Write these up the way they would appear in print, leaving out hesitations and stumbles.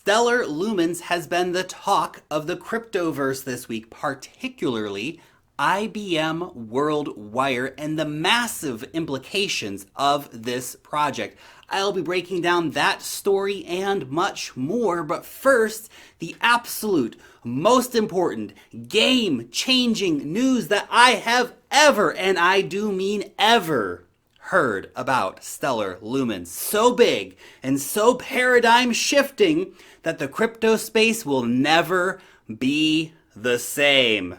Stellar Lumens has been the talk of the cryptoverse this week, particularly IBM World Wire and the massive implications of this project. I'll be breaking down that story and much more, but first, the absolute most important game-changing news that I have ever, and I do mean ever, heard about Stellar Lumens. So big and so paradigm shifting that the crypto space will never be the same.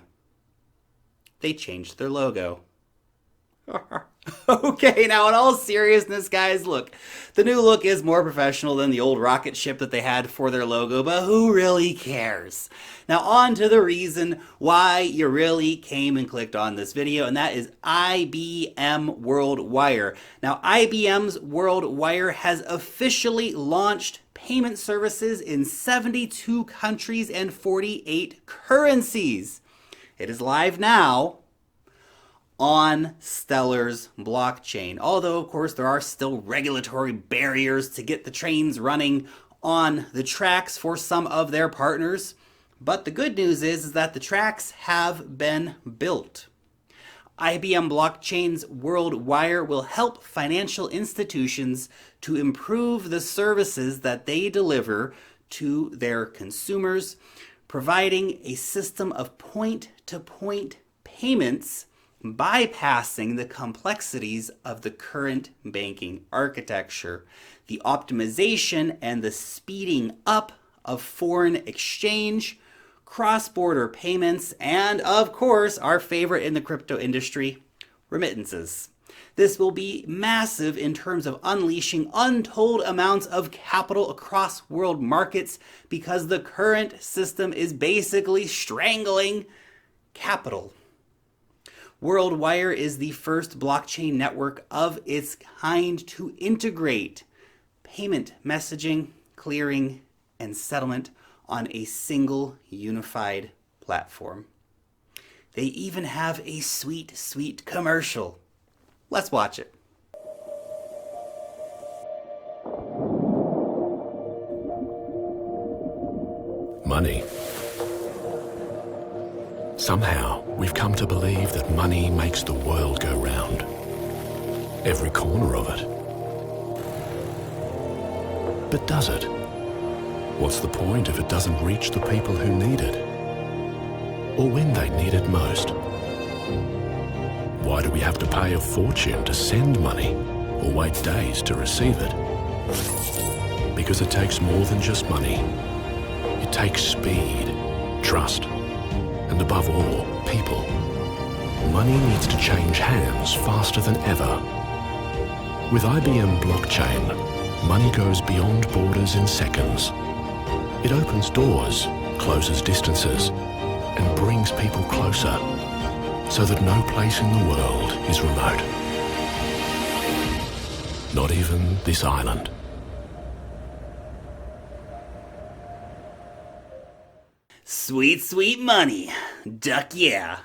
They changed their logo. Okay, now in all seriousness, guys, look, the new look is more professional than the old rocket ship that they had for their logo, but who really cares? Now on to the reason why you really came and clicked on this video, and that is IBM World Wire. Now IBM's World Wire has officially launched payment services in 72 countries and 48 currencies. It is live now on Stellar's blockchain. Although, of course, there are still regulatory barriers to get the trains running on the tracks for some of their partners. But the good news is that the tracks have been built. IBM Blockchain's World Wire will help financial institutions to improve the services that they deliver to their consumers, providing a system of point-to-point payments, bypassing the complexities of the current banking architecture, the optimization and the speeding up of foreign exchange, cross-border payments, and of course, our favorite in the crypto industry, remittances. This will be massive in terms of unleashing untold amounts of capital across world markets because the current system is basically strangling capital. World Wire is the first blockchain network of its kind to integrate payment messaging, clearing, and settlement on a single unified platform. They even have a sweet, sweet commercial. Let's watch it. Money. Somehow, we've come to believe that money makes the world go round. Every corner of it. But does it? What's the point if it doesn't reach the people who need it? Or when they need it most? Why do we have to pay a fortune to send money or wait days to receive it? Because it takes more than just money. It takes speed, trust, and above all, people. Money needs to change hands faster than ever. With IBM Blockchain, money goes beyond borders in seconds. It opens doors, closes distances, and brings people closer, so that no place in the world is remote. Not even this island. Sweet, sweet money. Duck yeah.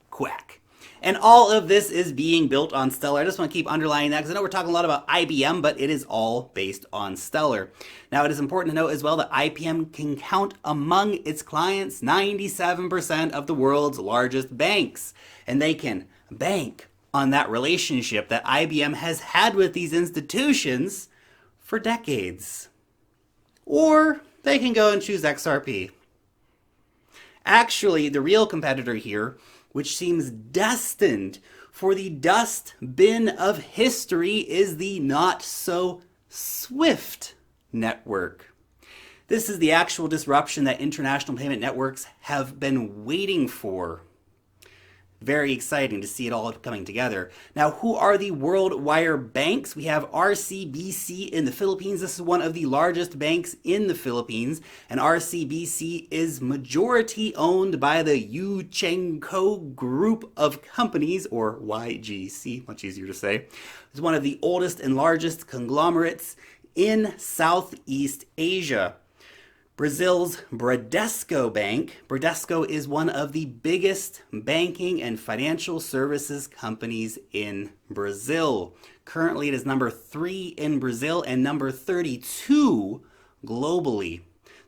Quack. And all of this is being built on Stellar. I just want to keep underlining that because I know we're talking a lot about IBM, but it is all based on Stellar. Now, it is important to note as well that IBM can count among its clients 97% of the world's largest banks. And they can bank on that relationship that IBM has had with these institutions for decades. Or they can go and choose XRP. Actually, the real competitor here, which seems destined for the dust bin of history, is the not-so-swift network. This is the actual disruption that international payment networks have been waiting for. Very exciting to see it all coming together. Now, who are the World Wire banks? We have RCBC in the Philippines. This is one of the largest banks in the Philippines, and RCBC is majority owned by the Yuchengco Group of Companies, or YGC, much easier to say. It's one of the oldest and largest conglomerates in Southeast Asia. Brazil's Bradesco Bank. Bradesco is one of the biggest banking and financial services companies in Brazil. Currently, it is number 3 in Brazil and number 32 globally.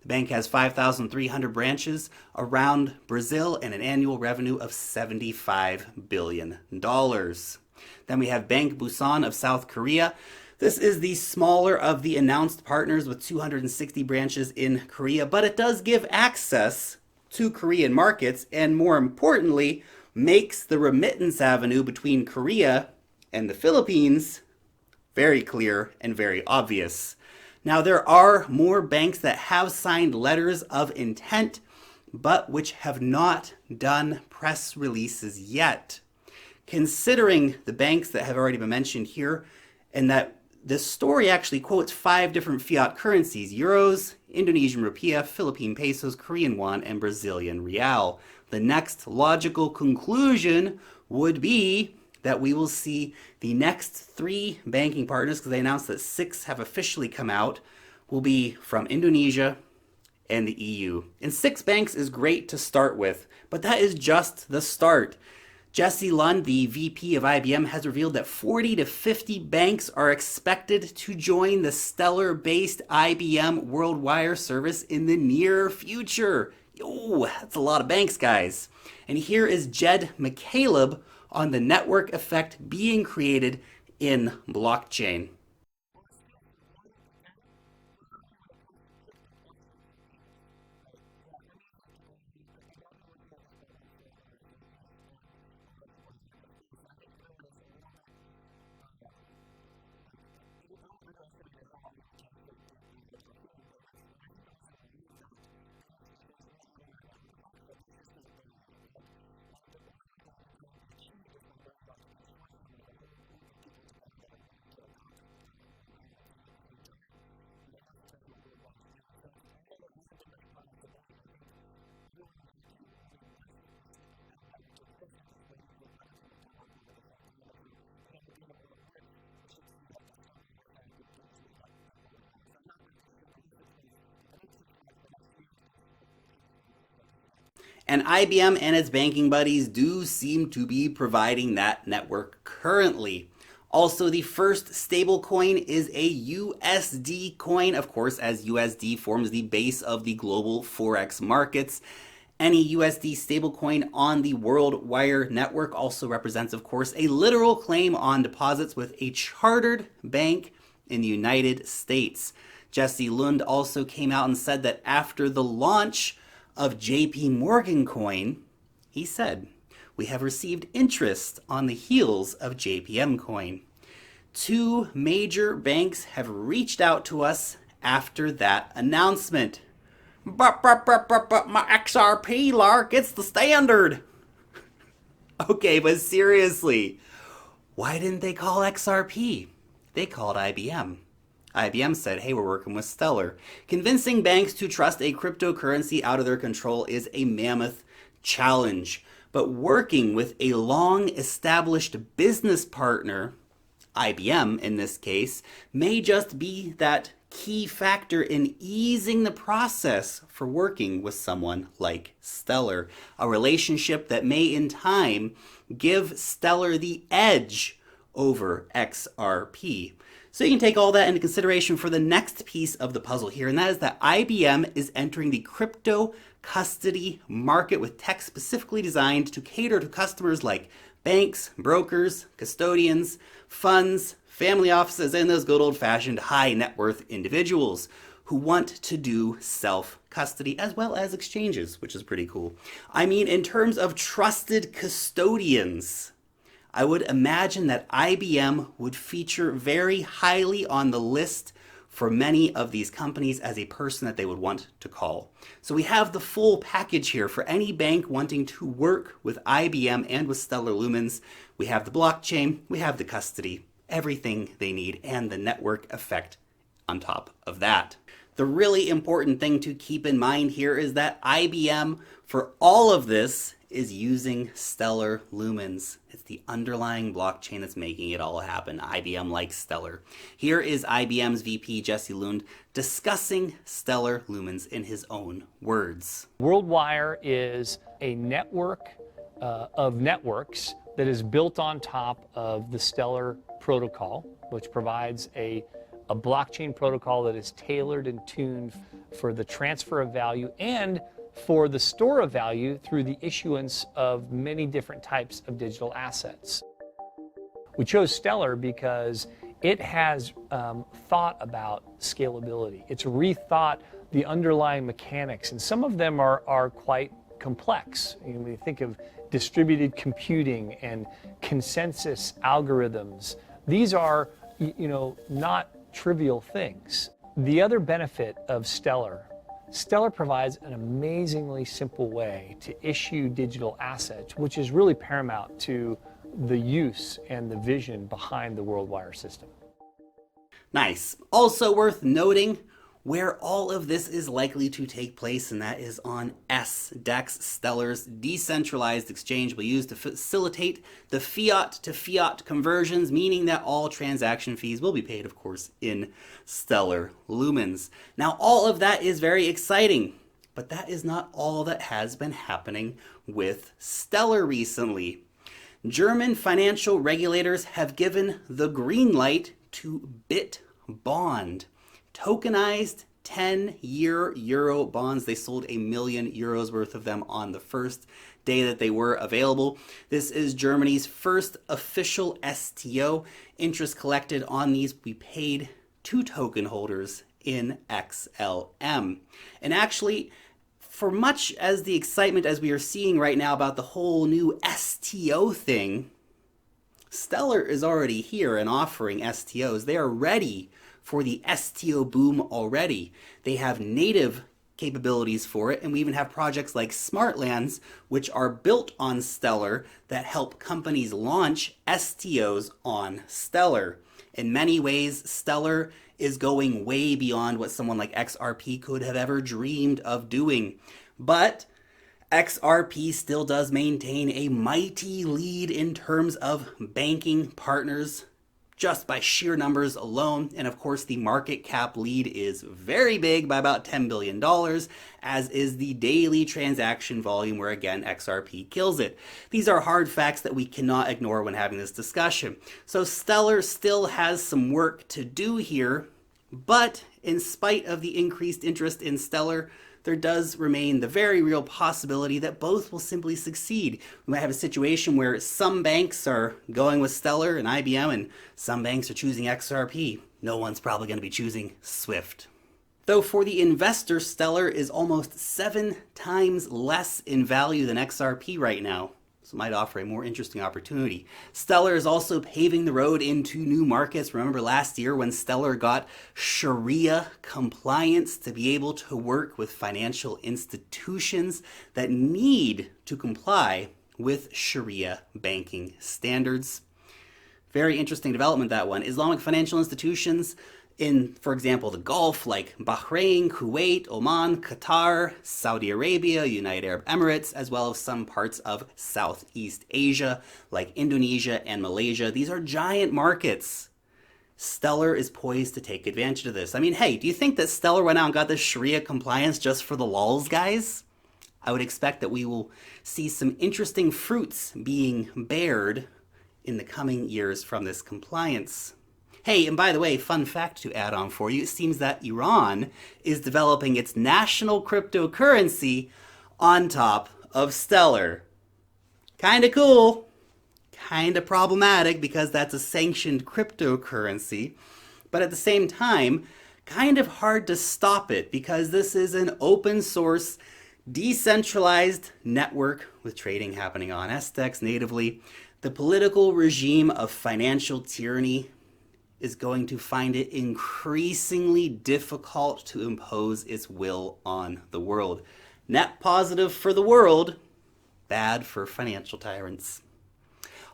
The bank has 5,300 branches around Brazil and an annual revenue of $75 billion. Then we have Bank Busan of South Korea. This is the smaller of the announced partners with 260 branches in Korea, but it does give access to Korean markets and, more importantly, makes the remittance avenue between Korea and the Philippines very clear and very obvious. Now, there are more banks that have signed letters of intent, but which have not done press releases yet. Considering the banks that have already been mentioned here, and that this story actually quotes 5 different fiat currencies: euros, Indonesian rupiah, Philippine pesos, Korean won, and Brazilian real. The next logical conclusion would be that we will see the next 3 banking partners, because they announced that 6 have officially come out, will be from Indonesia and the EU. And 6 banks is great to start with, but that is just the start. Jesse Lund, the VP of IBM, has revealed that 40 to 50 banks are expected to join the Stellar-based IBM World Wire service in the near future. Yo, that's a lot of banks, guys. And here is Jed McCaleb on the network effect being created in blockchain. And IBM and its banking buddies do seem to be providing that network currently. Also, the first stablecoin is a USD coin, of course, as USD forms the base of the global Forex markets. Any USD stablecoin on the World Wire network also represents, of course, a literal claim on deposits with a chartered bank in the United States. Jesse Lund also came out and said that after the launch of JP Morgan coin, he said, "We have received interest on the heels of JPM coin." 2 major banks have reached out to us after that announcement. But my XRP, Lark, it's the standard. Okay, but seriously, why didn't they call XRP? They called IBM. IBM said, hey, we're working with Stellar. Convincing banks to trust a cryptocurrency out of their control is a mammoth challenge. But working with a long-established business partner, IBM in this case, may just be that key factor in easing the process for working with someone like Stellar. A relationship that may in time give Stellar the edge over XRP. So you can take all that into consideration for the next piece of the puzzle here, and that is that IBM is entering the crypto custody market with tech specifically designed to cater to customers like banks, brokers, custodians, funds, family offices, and those good old-fashioned high net worth individuals who want to do self-custody as well as exchanges, which is pretty cool. I mean, in terms of trusted custodians, I would imagine that IBM would feature very highly on the list for many of these companies as a person that they would want to call. So we have the full package here for any bank wanting to work with IBM and with Stellar Lumens. We have the blockchain, we have the custody, everything they need, and the network effect on top of that. The really important thing to keep in mind here is that IBM, for all of this, is using Stellar Lumens. It's the underlying blockchain that's making it all happen. IBM likes Stellar. Here is IBM's VP, Jesse Lund, discussing Stellar Lumens in his own words. World Wire is a network of networks that is built on top of the Stellar protocol, which provides a a blockchain protocol that is tailored and tuned for the transfer of value and for the store of value through the issuance of many different types of digital assets. We chose Stellar because it has thought about scalability. It's rethought the underlying mechanics, and some of them are quite complex. When you think of distributed computing and consensus algorithms, these are, not trivial things. The other benefit of Stellar provides an amazingly simple way to issue digital assets, which is really paramount to the use and the vision behind the World Wire system. Nice. Also worth noting where all of this is likely to take place, and that is on SDEX, Stellar's decentralized exchange we use to facilitate the fiat to fiat conversions, meaning that all transaction fees will be paid, of course, in Stellar Lumens. Now, all of that is very exciting, but that is not all that has been happening with Stellar recently. German financial regulators have given the green light to BitBond, tokenized 10-year euro bonds. They sold €1 million worth of them on the first day that they were available. This is Germany's first official STO. Interest collected on these we paid to token holders in XLM. And actually, for much as the excitement as we are seeing right now about the whole new STO thing, Stellar is already here and offering STOs. They are ready for the STO boom already. They have native capabilities for it, and we even have projects like Smartlands, which are built on Stellar, that help companies launch STOs on Stellar. In many ways, Stellar is going way beyond what someone like XRP could have ever dreamed of doing. But XRP still does maintain a mighty lead in terms of banking partners, just by sheer numbers alone. And of course, the market cap lead is very big by about $10 billion, as is the daily transaction volume, where again, XRP kills it. These are hard facts that we cannot ignore when having this discussion. So Stellar still has some work to do here, but in spite of the increased interest in Stellar, there does remain the very real possibility that both will simply succeed. We might have a situation where some banks are going with Stellar and IBM, and some banks are choosing XRP. No one's probably going to be choosing Swift. Though for the investor, Stellar is almost 7 times less in value than XRP right now, so it might offer a more interesting opportunity. Stellar is also paving the road into new markets. Remember last year when Stellar got Sharia compliance to be able to work with financial institutions that need to comply with Sharia banking standards. Very interesting development, that one. Islamic financial institutions in, for example, the Gulf, like Bahrain, Kuwait, Oman, Qatar, Saudi Arabia, United Arab Emirates, as well as some parts of Southeast Asia, like Indonesia and Malaysia. These are giant markets. Stellar is poised to take advantage of this. I mean, hey, do you think that Stellar went out and got this Sharia compliance just for the lulz, guys? I would expect that we will see some interesting fruits being bared in the coming years from this compliance. Hey, and by the way, fun fact to add on for you, it seems that Iran is developing its national cryptocurrency on top of Stellar. Kinda cool, kinda problematic because that's a sanctioned cryptocurrency, but at the same time, kind of hard to stop it because this is an open source, decentralized network with trading happening on SDEX natively. The political regime of financial tyranny is going to find it increasingly difficult to impose its will on the world. Net positive for the world, bad for financial tyrants.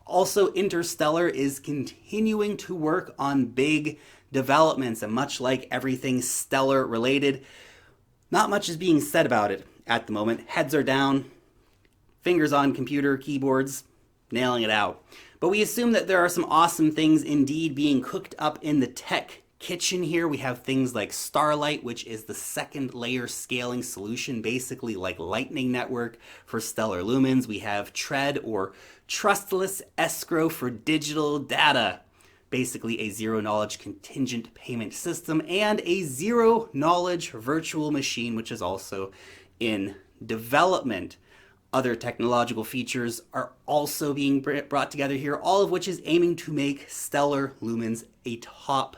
Also, Interstellar is continuing to work on big developments, and much like everything Stellar related, not much is being said about it at the moment. Heads are down, fingers on computer keyboards, nailing it out. But we assume that there are some awesome things indeed being cooked up in the tech kitchen here. We have things like Starlight, which is the second layer scaling solution, basically like Lightning Network for Stellar Lumens. We have Tread, or trustless escrow for digital data. basically a zero-knowledge contingent payment system, and a zero-knowledge virtual machine, which is also in development. Other technological features are also being brought together here, all of which is aiming to make Stellar Lumens a top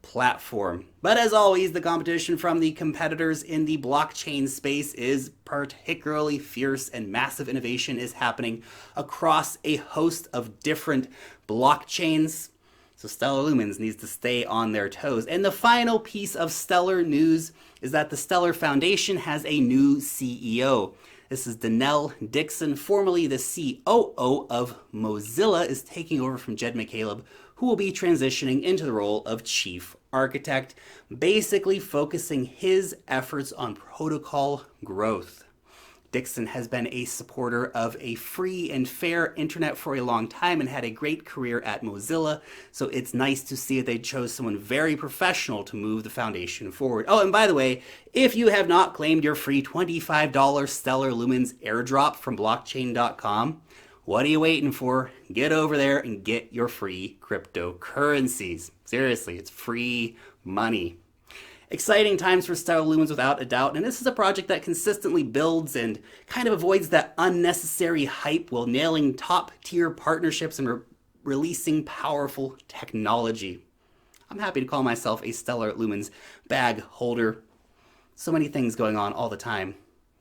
platform. But as always, the competition from the competitors in the blockchain space is particularly fierce, and massive innovation is happening across a host of different blockchains. So Stellar Lumens needs to stay on their toes. And the final piece of Stellar news is that the Stellar Foundation has a new CEO. This is Donnell Dixon, formerly the COO of Mozilla, is taking over from Jed McCaleb, who will be transitioning into the role of chief architect, basically focusing his efforts on protocol growth. Dixon has been a supporter of a free and fair internet for a long time and had a great career at Mozilla, so it's nice to see that they chose someone very professional to move the foundation forward. Oh, and by the way, if you have not claimed your free $25 Stellar Lumens airdrop from blockchain.com, what are you waiting for? Get over there and get your free cryptocurrencies. Seriously, it's free money. Exciting times for Stellar Lumens without a doubt, and this is a project that consistently builds and kind of avoids that unnecessary hype while nailing top-tier partnerships and releasing powerful technology. I'm happy to call myself a Stellar Lumens bag holder. So many things going on all the time.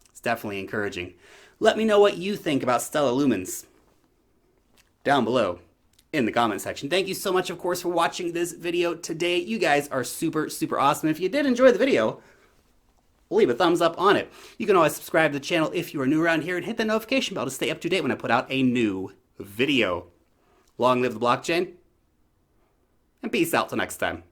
It's definitely encouraging. Let me know what you think about Stellar Lumens down below in the comment section. Thank you so much, of course, for watching this video today. You guys are super, super awesome. If you did enjoy the video, leave a thumbs up on it. You can always subscribe to the channel if you are new around here and hit the notification bell to stay up to date when I put out a new video. Long live the blockchain, and peace out till next time.